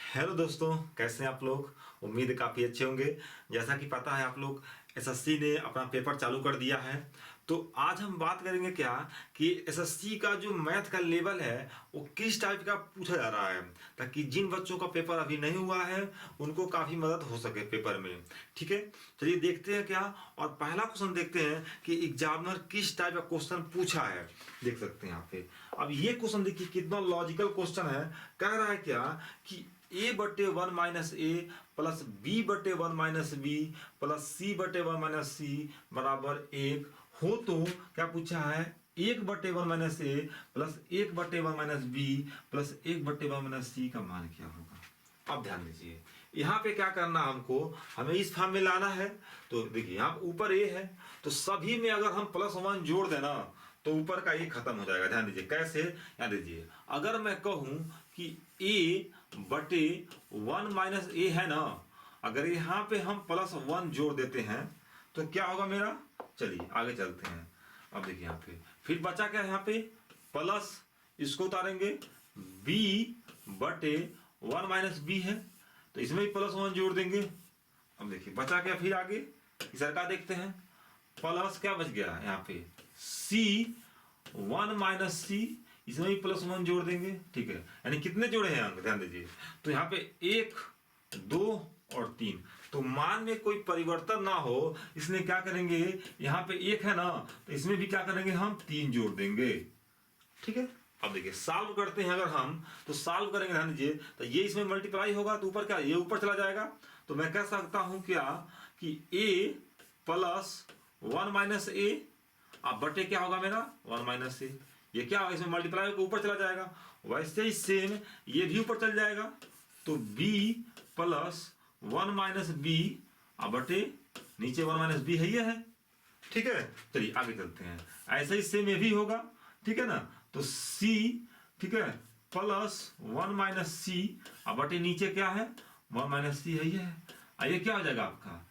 Hello दोस्तों, कैसे हैं आप लोग। उम्मीद है काफ़ी अच्छे होंगे। जैसा कि पता है आप लोग एसएससी ने अपना पेपर चालू कर दिया है। तो आज हम बात करेंगे क्या कि एसएससी का जो मैथ का लेवल है वो किस टाइप का पूछा जा रहा है, ताकि जिन बच्चों का पेपर अभी नहीं हुआ है उनको काफ़ी मदद हो सके पेपर में। ठीक है, चलिए देखते हैं क्या। और पहला क्वेश्चन देखते हैं कि एग्जामिनर किस टाइप का क्वेश्चन पूछा है। देख सकते हैं यहाँ पे। अब ये क्वेश्चन देखिए कितना लॉजिकल क्वेश्चन है। कह रहा है क्या कि ए बटे वन माइनस ए प्लस बी बटे वन माइनस बी प्लस सी बटे वन माइनस सी बराबर एक हो तो क्या पूछा है, एक बटे वन माइनस ए प्लस एक बटे वन माइनस बी प्लस एक बटे वन माइनस सी का मान क्या होगा। अब ध्यान दीजिए, यहाँ पे क्या करना हमको, हमें इस फॉर्म में लाना है। तो देखिए यहाँ ऊपर ए है तो सभी में अगर हम प्लस वन जोड़ देना तो ऊपर का ये खत्म हो जाएगा। ध्यान दीजिए कैसे, ध्यान दीजिए। अगर मैं कहूं कि ए बटे वन माइनस ए है ना, अगर यहाँ पे हम प्लस वन जोड़ देते हैं तो क्या होगा मेरा। चलिए आगे चलते हैं। अब देखिए यहाँ पे फिर बचा क्या, यहाँ पे प्लस, इसको उतारेंगे बी बटे वन माइनस बी है तो इसमें भी प्लस वन जोड़ देंगे। अब देखिए बचा क्या, फिर आगे इधर का देखते हैं। प्लस क्या बच गया यहाँ पे सी वन माइनस सी, इसमें भी प्लस वन जोड़ देंगे। ठीक है, यानी कितने जोड़े हैं अंक, ध्यान दीजिए। तो यहाँ पे एक, दो और तीन, तो मान में कोई परिवर्तन ना हो इसलिए क्या करेंगे, यहाँ पे एक है ना तो इसमें भी क्या करेंगे, हम तीन जोड़ देंगे। ठीक है, अब देखिए सॉल्व करते हैं अगर हम, तो सॉल्व करेंगे, ध्यान दीजिए। तो ये इसमें मल्टीप्लाई होगा तो ऊपर क्या, ये ऊपर चला जाएगा। तो मैं कह सकता हूं क्या कि ए प्लस वन माइनस ए, अब बटे क्या होगा मेरा वन माइनस ए। ये क्या होगा, इसमें मल्टीप्लाई होकर ऊपर चला जाएगा। वैसे ही सेम ये भी ऊपर चल जाएगा। तो b plus one minus B, अब बटे नीचे वन माइनस बी है, ये है। ठीक है, चलिए आगे चलते हैं। ऐसे ही सेम ये भी होगा। ठीक है ना, तो c, ठीक है, प्लस वन माइनस सी, अब बटे नीचे क्या है वन माइनस सी है, ये है। ये क्या हो जाएगा आपका,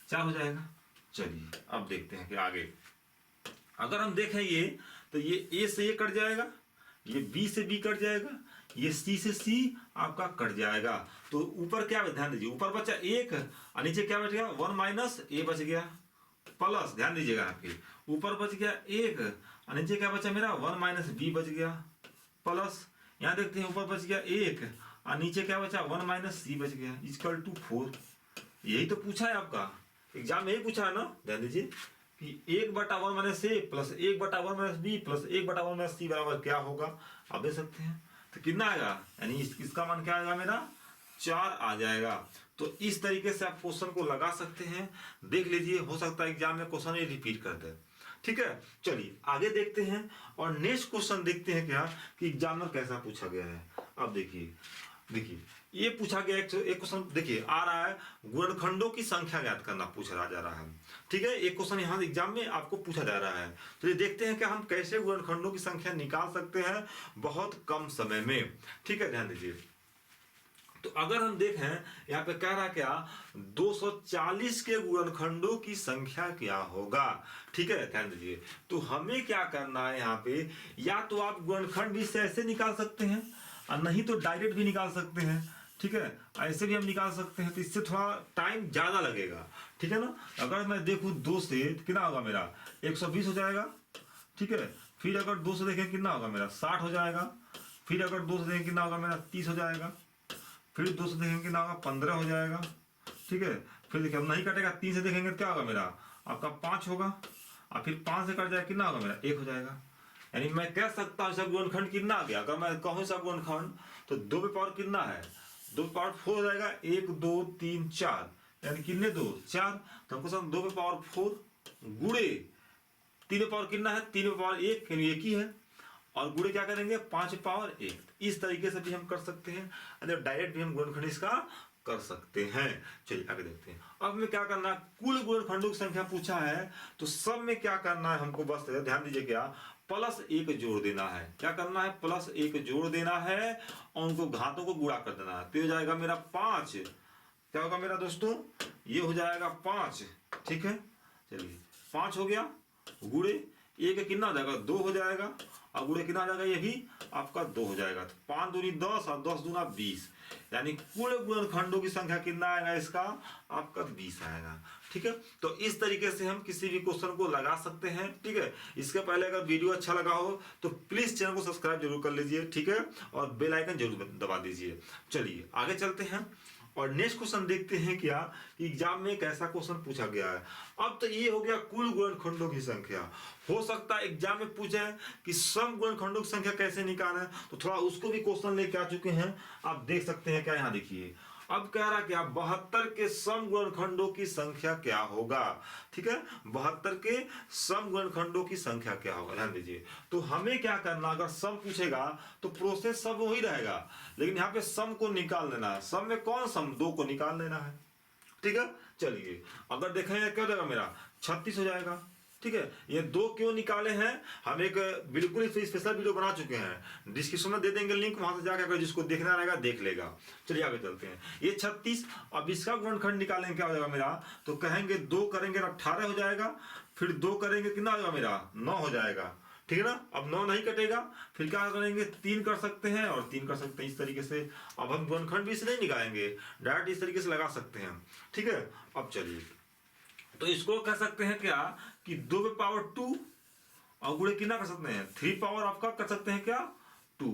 चार हो जाएगा। चलिए अब देखते हैं कि आगे अगर हम देखें ये, तो ये ए से ये कट जाएगा, ये बी से बी कट जाएगा, ये सी से सी आपका कट जाएगा। तो ऊपर क्या, ध्यान दीजिए, ऊपर बचा एक और नीचे क्या बच गया वन माइनस ए बच गया, प्लस ध्यान दीजिएगा यहाँ पे ऊपर बच गया एक और नीचे क्या बचा मेरा वन माइनस बी बच गया, प्लस यहाँ देखते हैं ऊपर बच गया एक और नीचे क्या बचा वन माइनस सी बच गया, इक्वल टू 4। यही तो पूछा है आपका एग्जाम में, यही पूछा है ना। ध्यान दीजिए कि एक बटा वन माइनस ए प्लस एक बटा वन माइनस बी प्लस एक बटा वन माइनस सी बराबर क्या होगा, आप देख सकते हैं। तो कितना आएगा, यानी इसका मान क्या आएगा मेरा, चार आ जाएगा। तो इस तरीके से आप क्वेश्चन को लगा सकते हैं। देख लीजिए, हो सकता है एग्जाम में क्वेश्चन ये रिपीट कर दे। ठीक है, चलिए आगे देखते हैं और नेक्स्ट क्वेश्चन देखते हैं क्या कि एग्जामिनर कैसा पूछा गया है। अब देखिए ये पूछा गया एक क्वेश्चन देखिए आ रहा है, गुणनखंडों की संख्या ज्ञात करना पूछा जा रहा है। ठीक है, एक क्वेश्चन यहाँ एग्जाम में आपको पूछा जा रहा है। तो ये देखते हैं कि हम कैसे गुणनखंडों की संख्या निकाल सकते हैं बहुत कम समय में। ठीक है, ध्यान दीजिए। तो अगर हम देखें यहाँ पे कह रहा है क्या, 240 के गुणनखंडों की संख्या क्या होगा। ठीक है, ध्यान दीजिए। तो हमें क्या करना है यहाँ पे, या तो आप गुणनखंड भी से ऐसे निकाल सकते हैं और नहीं तो डायरेक्ट भी निकाल सकते हैं। ठीक है, ऐसे भी हम निकाल सकते हैं, तो इससे थोड़ा टाइम ज्यादा लगेगा। ठीक है ना, अगर मैं देखूं दो से कितना होगा मेरा 120 हो जाएगा। ठीक है, फिर अगर दो से देखें कितना होगा मेरा 60 हो जाएगा। फिर अगर दो से देखें कितना होगा मेरा 30 हो जाएगा। फिर दो से देखेंगे कितना होगा 15 हो जाएगा। ठीक है, फिर देखिए अब नहीं कटेगा, 3 से देखेंगे क्या होगा मेरा आपका 5 होगा और फिर 5 से कट जाएगा कितना होगा मेरा 1 हो जाएगा। यानी मैं कह सकता हूँ सब गुणनखंड कितना आ गया, अगर मैं कहूँ सब गुणनखंड तो 2 पे पावर कितना है, 2 पे पावर 4 हो जाएगा, 1 2 3 4, यानी कितने 2 4। तो हमको सब 2 पे पावर 4 गुणे 3 पे पावर कितना है 3 पे पावर 1, यानी एक ही है, और गुणे क्या करेंगे 5 पावर 1। इस तरीके से भी हम कर सकते हैं, डायरेक्ट भी हम गुणनखंड इसका कर सकते हैं। चलिए आगे देखते हैं। अब हमें क्या करना है, कुल गुणनखंडों की संख्या पूछा है तो सब में क्या करना है हमको, बस ध्यान दीजिए क्या प्लस एक जोड़ देना है। क्या करना है, प्लस एक जोड़ देना है और उनको घातों को गुणा कर देना है। तो हो जाएगा मेरा 5, क्या होगा मेरा दोस्तों, ये हो जाएगा 5। ठीक है, चलिए 5 हो गया, गुणे एक कितना हो जाएगा 2 हो जाएगा, और गुणे कितना आ जाएगा, ये भी आपका 2 हो जाएगा। तो 5 दूनी 10 और 10 दूना 20, यानी कुल गुणनखंडों की संख्या कितना आएगा इसका, आपका 20 आएगा। ठीक है, तो इस तरीके से हम किसी भी क्वेश्चन को लगा सकते हैं। ठीक है, इसके पहले अगर वीडियो अच्छा लगा हो तो प्लीज चैनल को सब्सक्राइब जरूर कर लीजिए। ठीक है, और बेल आइकन जरूर दबा दीजिए। चलिए आगे चलते हैं और नेक्स्ट क्वेश्चन देखते हैं क्या कि एग्जाम में कैसा क्वेश्चन पूछा गया है। अब तो ये हो गया कुल गुणनखंडों की संख्या। हो सकता है एग्जाम में पूछे कि सम गुणनखंडों की संख्या कैसे निकालें, तो थोड़ा उसको भी क्वेश्चन लेके आ चुके हैं। आप देख सकते हैं क्या, यहाँ देखिए अब कह रहा क्या 72 के सम गुणनखंडों की संख्या क्या होगा। ठीक है, 72 के सम गुणनखंडों की संख्या क्या होगा, ध्यान दीजिए। तो हमें क्या करना, अगर सम पूछेगा तो प्रोसेस सब वही रहेगा, लेकिन यहाँ पे सम को निकाल लेना है। सम में कौन सम, 2 को निकाल लेना है। ठीक है, चलिए अगर देखेंगे क्या हो जाएगा मेरा 36 हो जाएगा। ठीक है, ये 2 क्यों निकाले हैं, हम एक बिल्कुल स्पेशल वीडियो बना चुके हैं, डिस्क्रिप्शन में दे देंगे लिंक, वहां से जाकर जिसको देखना रहेगा देख लेगा। चलिए आगे चलते हैं। ये 36, अब इसका गुणनखंड निकालेंगे क्या हो जाएगा मेरा, तो कहेंगे 2 करेंगे 18 हो जाएगा, फिर 2 करेंगे कितना हो जाएगा मेरा 9 हो जाएगा। ठीक है ना, अब 9 नहीं कटेगा, फिर क्या करेंगे 3 कर सकते हैं और 3 कर सकते हैं, इस तरीके से। अब हम गुणनखंड भी इसे नहीं निकालेंगे, डायरेक्ट इस तरीके से लगा सकते हैं। ठीक है, अब चलिए तो इसको कह सकते हैं क्या कि 2 पे पावर 2 और गुणे कितना कर सकते हैं 3 पावर आपका कर सकते हैं क्या 2।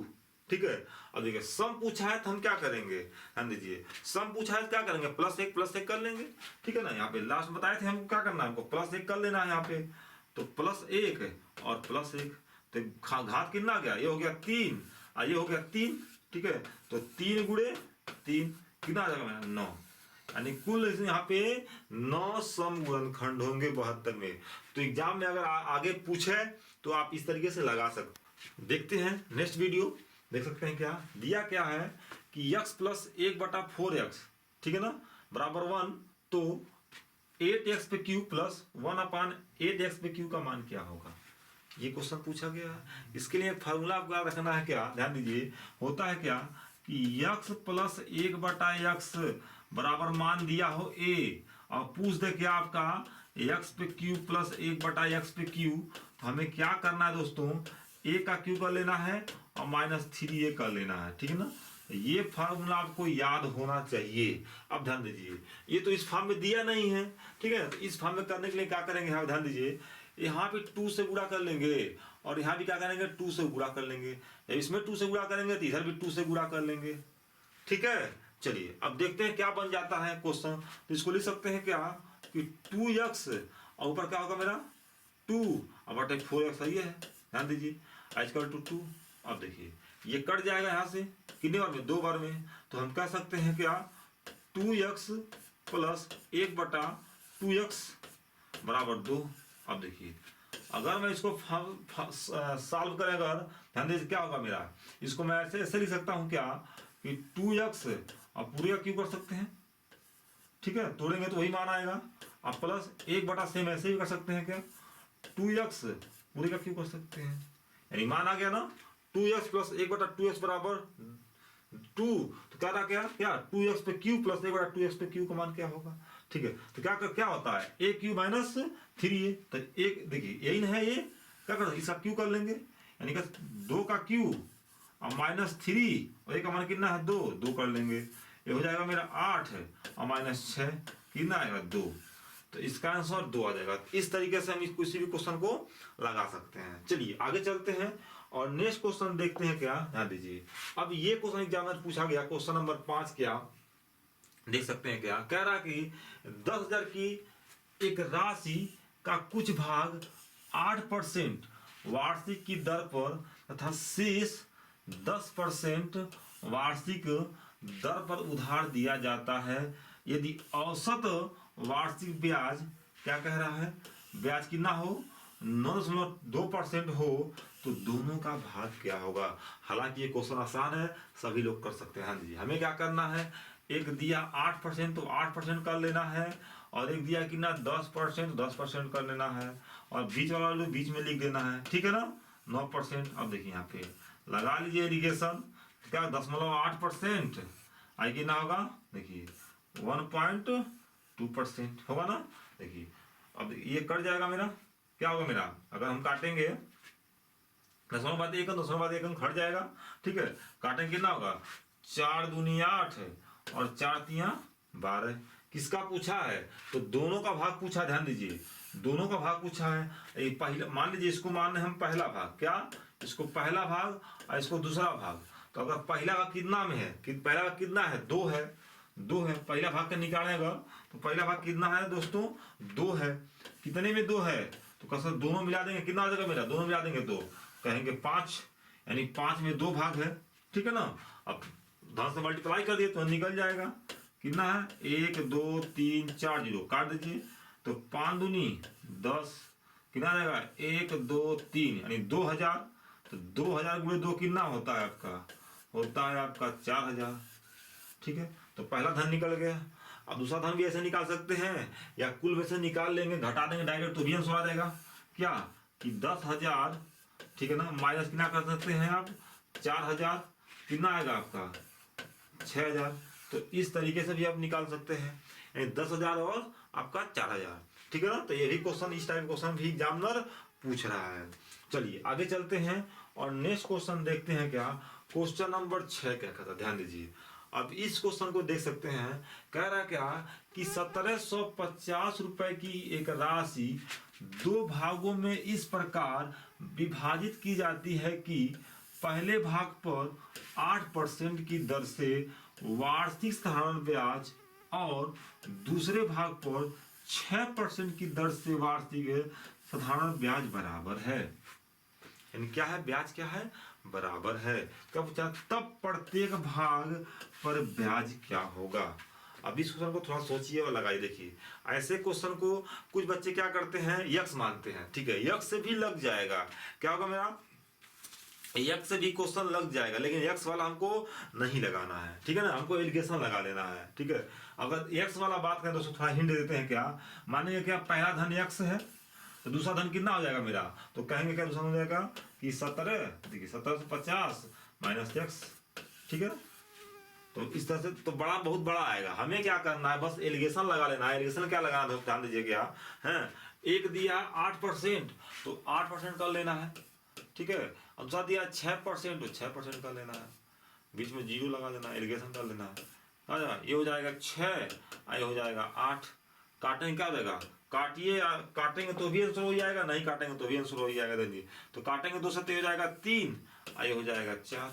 ठीक है, अब देखिए सम पूछा है तो हम क्या करेंगे, ध्यान दीजिए, सम पूछा है तो क्या करेंगे +1 कर लेंगे। ठीक है ना, यहाँ पे लास्ट बताए थे हमको क्या करना है, हमको +1 कर लेना है यहाँ पे। तो +1 और +1, तो घात कितना आ गया, ये हो गया 3 और ये हो गया 3। ठीक है, तो 3 गुणे 3 कितना आ जाएगा 9, यानी कुल यहाँ पे 9 सम गुणनखंड होंगे 72 में। तो एग्जाम में अगर आगे पूछे तो आप इस तरीके से लगा सकते। देखते हैं नेक्स्ट वीडियो, देख सकते हैं क्या दिया क्या है कि x + 1/4x, ठीक है ना, बराबर 1। तो 8x पे क्यू प्लस 1/8x पे क्यू का मान क्या होगा, ये क्वेश्चन पूछा गया है। इसके लिए फार्मूला आपको याद रखना है क्या, ध्यान दीजिए, होता है क्या कि x + 1/x बराबर मान दिया हो a और पूछ दे क्या आपका x पे क्यू प्लस 1/x पे क्यू, तो हमें क्या करना है दोस्तों, a का क्यू कर लेना है और -3a कर लेना है। ठीक है ना, ये फार्मूला आपको याद होना चाहिए। अब ध्यान दीजिए, ये तो इस फॉर्म में दिया नहीं है। ठीक है, तो इस फॉर्म में करने के लिए क्या करेंगे, हाँ ध्यान दीजिए, यहाँ पे 2 से गुणा कर लेंगे और यहाँ भी क्या करेंगे 2 से गुणा कर लेंगे, इसमें 2 से गुणा करेंगे तो इधर भी 2 से गुणा कर लेंगे। ठीक है, चलिए अब देखते हैं क्या बन जाता है क्वेश्चन। तो इसको लिख सकते हैं क्या कि 2x और ऊपर क्या होगा मेरा 2 और 4x, सही है, ध्यान दीजिए, = 2। अब देखिए ये कट जाएगा यहाँ से कितने बार में, 2 बार में। तो हम कह सकते हैं क्या 2x + 1/2x बराबर 2। अब देखिए अगर मैं इसको सॉल्व करें, अगर ध्यान दीजिए क्या होगा मेरा, इसको मैं ऐसे लिख सकता हूँ क्या कि 2x और पूरे का क्यू कर सकते हैं। ठीक है, तोड़ेंगे तो वही मान आएगा, अब प्लस 1/, सेम ऐसे भी कर सकते हैं क्या 2x पूरे का क्यू कर सकते हैं, यानी मान आ गया ना 2x + 1/2x बराबर 2। तो क्या रहा क्या 2x पे क्यू प्लस 1/2x पे क्यू का मान क्या होगा। ठीक है, तो क्या होता है a³ - 3a, तो एक देखिए यही है, ये क्या कर इसका क्यू कर लेंगे, यानी कि 2 का क्यू और -3 और एक का मान कितना है 2 कर लेंगे, ये हो जाएगा मेरा 8 और -6 कितना आएगा 2। तो इसका आंसर 2 आ जाएगा। इस तरीके से हम किसी भी क्वेश्चन को लगा सकते हैं। चलिए आगे चलते हैं और नेक्स्ट क्वेश्चन देखते हैं क्या, ध्यान दीजिए। अब ये क्वेश्चन एग्जाम में पूछा गया, क्वेश्चन नंबर 5 क्या देख सकते हैं क्या, कह रहा कि 10,000 की एक राशि का कुछ भाग 8% वार्षिक की दर पर तथा शेष 10% वार्षिक दर पर उधार दिया जाता है। यदि औसत वार्षिक ब्याज क्या कह रहा है, ब्याज कितना हो 9.2% हो, तो दोनों का भाग क्या होगा। हालांकि ये क्वेश्चन आसान है, सभी लोग कर सकते हैं। हाँ जी, हमें क्या करना है, एक दिया 8% तो 8% कर लेना है, और एक दिया कितना 10% 10% कर लेना है, और बीच वाला बीच में लिख देना है। ठीक है ना, 9%। अब देखिए यहाँ पे लगा लीजिए एडिकेशन, क्या 0.8% आई कितना होगा, देखिए 1.2% होगा ना। देखिए अब ये कट जाएगा मेरा, क्या होगा मेरा, अगर हम काटेंगे दसवां बाद एक अंक, दसवां बाद एक अंक हट जाएगा। ठीक है, काटेंगे कितना होगा, 4 दूनी 8 और 4 तिया 12। किसका पूछा है, तो दोनों का भाग पूछा, ध्यान दीजिए दोनों का भाग पूछा है। ये पहला मान लीजिए, इसको मान रहे हम पहला भाग, क्या इसको पहला भाग और इसको दूसरा भाग। तो अगर पहला भाग कितना में है, कि पहला भाग कितना है, 2 है, 2 है, पहला भाग का निकालेगा तो पहला भाग कितना है दोस्तों, 2 है। कितने में 2 है, तो कसर दोनों मिला देंगे, कितना आ जाएगा मेरा, दोनों मिला देंगे 2, कहेंगे 5, यानी 5 में 2 भाग है। ठीक है ना, अब धन से मल्टीप्लाई कर दिए तो निकल जाएगा, कितना है 1 2 3 4 0, काट दीजिए तो 5 दूनी 10, कितना आएगा 1 2 3, यानी 2000। तो 2000 गुणे 2 कितना होता है आपका, होता है आपका 4000। ठीक है, तो पहला धन निकल गया। अब दूसरा धन भी ऐसे निकाल सकते हैं, या कुल में से निकाल लेंगे, घटा देंगे डायरेक्ट तो भी आंसर आ जाएगा, क्या कि 10,000। ठीक है ना, माइनस कितना कर सकते हैं आप, 4000, कितना आएगा आपका 6000। तो इस तरीके से भी आप निकाल सकते हैं, यानी 10,000 और आपका 4000। ठीक है ना, तो ये भी क्वेश्चन, इस टाइप क्वेश्चन भी एग्जामिनर पूछ रहा है। चलिए आगे चलते हैं और नेक्स्ट क्वेश्चन देखते हैं। क्या क्वेश्चन नंबर 6 क्या कहता है, ध्यान दीजिए। अब इस क्वेश्चन को देख सकते हैं, कह रहा है क्या कि 1750 रुपए की एक राशि 2 भागों में इस प्रकार विभाजित की जाती है कि पहले भाग पर 8% की दर से वार्षिक साधारण ब्याज और दूसरे भाग पर 6% की दर से वार्षिक साधारण ब्याज बराबर है। यानी क्या है, ब्याज क्या है, बराबर है। कब पूछा, तब प्रत्येक भाग पर ब्याज क्या होगा। अब इस क्वेश्चन को थोड़ा सोचिए और लगाइए। देखिए ऐसे क्वेश्चन को कुछ बच्चे क्या करते हैं, यक्स मानते हैं। ठीक है, यक्स से भी लग जाएगा, क्या होगा मेरा, यक्स से भी क्वेश्चन लग जाएगा, लेकिन यक्स वाला हमको नहीं लगाना है। ठीक है ना, हमको एलिगेशन लगा लेना है। ठीक है, अगर यक्स वाला बात करें तो थोड़ा हिंट देते हैं। क्या मानेंगे, क्या पहला धन यक्स है तो दूसरा धन कितना हो जाएगा मेरा, तो कहेंगे क्या दूसरा हो जाएगा कि 17, देखिए 1750 माइनस यक्स। ठीक है, तो इस तरह से तो बड़ा बहुत बड़ा आएगा। हमें क्या करना है, बस एलिगेशन लगा लेना है। एलिगेशन क्या लगाना है, ध्यान दीजिए। क्या है, एक दिया 8%, तो 8% कर लेना है। ठीक है, और दूसरा दिया 6%, तो 6% कर लेना है, बीच में 0 लगा लेना है, एलिगेशन कर लेना है। ये हो जाएगा 6, ये हो जाएगा 8, काटेंगे क्या हो जाएगा, काटिए, काटेंगे तो भी आंसर हो जाएगा, नहीं काटेंगे तो भी आंसर हो जाएगा। देखिए तो काटेंगे 2 से तो हो जाएगा 3, ये हो जाएगा 4।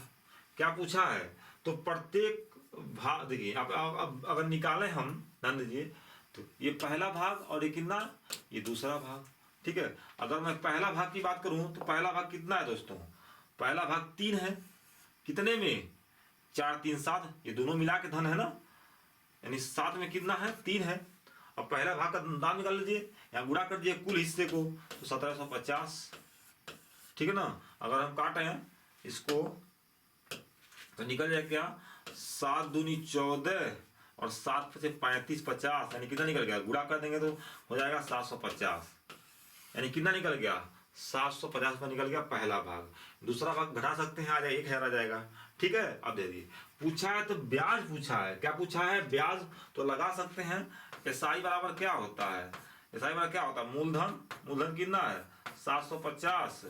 क्या पूछा है, तो प्रत्येक भाग, देखिए अब अगर निकालें हम, ध्यान दीजिए, तो ये पहला भाग और ये कितना, ये दूसरा भाग। ठीक है, अगर मैं पहला भाग की बात करूं तो पहला भाग कितना है दोस्तों, पहला भाग 3 है, कितने में 4 3 7, ये दोनों मिला के धन है ना, यानी 7 में कितना है 3 है। अब पहला भाग का दाम निकाल लीजिए, यहाँ गुणा कर दिए कुल हिस्से को, तो 1750। ठीक है ना, अगर हम काटे हैं इसको तो निकल जाए क्या, 7 दूनी 14 और 7 से 35 50, यानी कितना निकल गया, गुणा कर देंगे तो हो जाएगा 750, यानी कितना निकल गया 750 पर निकल गया पहला भाग। दूसरा भाग घटा सकते हैं, आ जाए 1000 आ जाएगा। ठीक है, अब दे दिए, पूछा है तो ब्याज पूछा है, क्या पूछा है, ब्याज। तो लगा सकते हैं एसआई बराबर क्या होता है, एसआई बराबर क्या होता है, मूलधन, मूलधन कितना है 750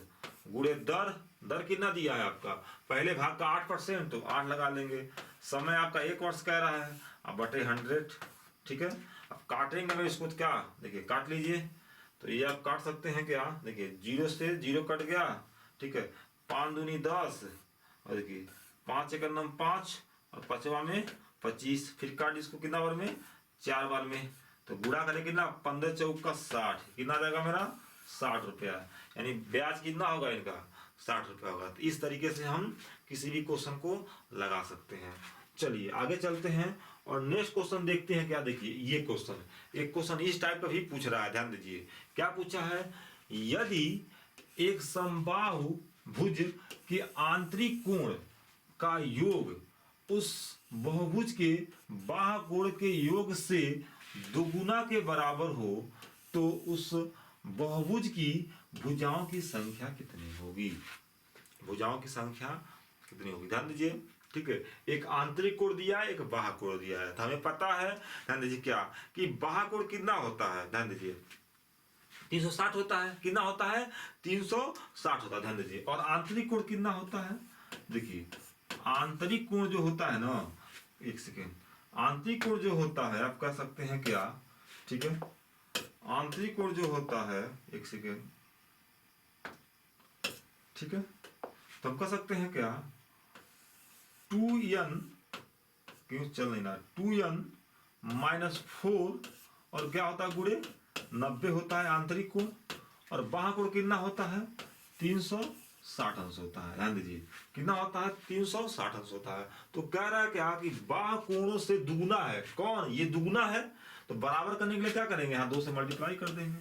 गुणे दर, दर कितना दिया है आपका, पहले भाग का 8%, तो 8 लगा लेंगे। समय आपका 1 वर्ष कह रहा है, अब बटे 100। ठीक है, अब काटेंगे मैं इसको, तो क्या देखिए काट लीजिए, तो ये आप काट सकते हैं। क्या देखिए 0 से 0 कट गया। ठीक है, 5 दूनी 10, और देखिए 5 एक नम 5 और 5वां में 25, फिर काट इसको कितना बार में, 4 बार में, तो गुणा करें कितना, 15 चौक का 60, कितना जाएगा मेरा 60 रुपया, यानी ब्याज कितना होगा इनका 60 रुपया होगा। तो इस तरीके से हम किसी भी क्वेश्चन को लगा सकते हैं। चलिए आगे चलते हैं और नेक्स्ट क्वेश्चन देखते हैं। क्या देखिए ये क्वेश्चन, एक क्वेश्चन इस टाइप का भी पूछ रहा है, ध्यान दीजिए। क्या पूछा है, यदि एक समबाहु भुज के आंतरिक कोण का योग उस बहुभुज के बाह्य कोण के योग से दोगुना के बराबर हो, तो उस बहुभुज की भुजाओं की संख्या कितनी होगी, भुजाओं की संख्या कितनी होगी, ध्यान दीजिए। ठीक है, एक आंतरिक कोण दिया है, एक बाह्य कोण दिया है, तो हमें पता है, ध्यान दीजिए क्या कि बाह्य कोण कितना होता है, ध्यान दीजिए 360 होता है, कितना होता है 360 होता है, ध्यान दीजिए। और आंतरिक कोण कितना होता है, देखिए आंतरिक कोण जो होता है ना, एक सेकेंड, आंतरिक कोण जो होता है आप कह सकते हैं क्या, ठीक है, आंतरिक कोण जो होता है, एक सेकेंड, ठीक है, तो हम कह सकते हैं क्या 2n, क्यों चल नहीं रहा, 2n -4 और क्या होता है गुणे 90 होता है आंतरिक कोण, और बाह्य कोण कितना होता है 360 अंश होता है, ध्यान दीजिए कितना होता है 360 अंश होता है। तो कह रहा है क्या कि बाह्य कोणों से दुगुना है, कौन, ये दुगुना है, तो बराबर करने के लिए क्या करेंगे, यहाँ 2 से मल्टीप्लाई कर देंगे,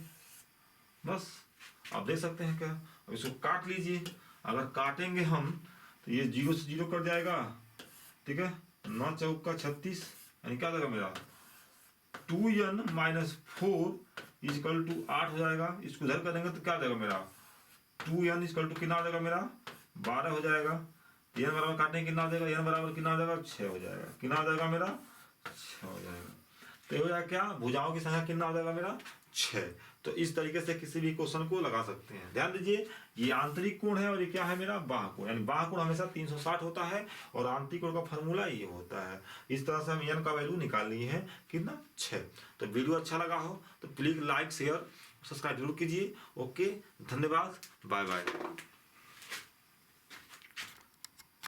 बस। आप देख सकते हैं क्या, अब इसको काट लीजिए, अगर काटेंगे हम तो ये 0 से 0 कट जाएगा, ठीक है, 9 चौका 36, यानी क्या देगा मेरा 2n -4 इक्वल टू 8 हो जाएगा। इसको इधर करेंगे तो क्या देगा मेरा 2n इक्वल टू कितना हो जाएगा मेरा 12 हो जाएगा। n बराबर काटने कितना हो जाएगा, n बराबर कितना हो जाएगा 6 हो जाएगा, कितना हो जाएगा मेरा 6 हो जाएगा। तो हो जाएगा क्या, भुजाओं की संख्या कितना हो जाएगा मेरा 6। तो इस तरीके से किसी भी क्वेश्चन को लगा सकते हैं। ध्यान दीजिए ये आंतरिक कोण है और ये क्या है मेरा बाह्य कोण, यानी बाह्य कोण हमेशा 360 होता है और आंतरिक कोण का फॉर्मूला ये होता है। इस तरह से हम n का वैल्यू निकालनी है कितना 6। तो वीडियो अच्छा लगा हो तो प्लीज लाइक शेयर सब्सक्राइब जरूर कीजिए। ओके, धन्यवाद, बाय बाय।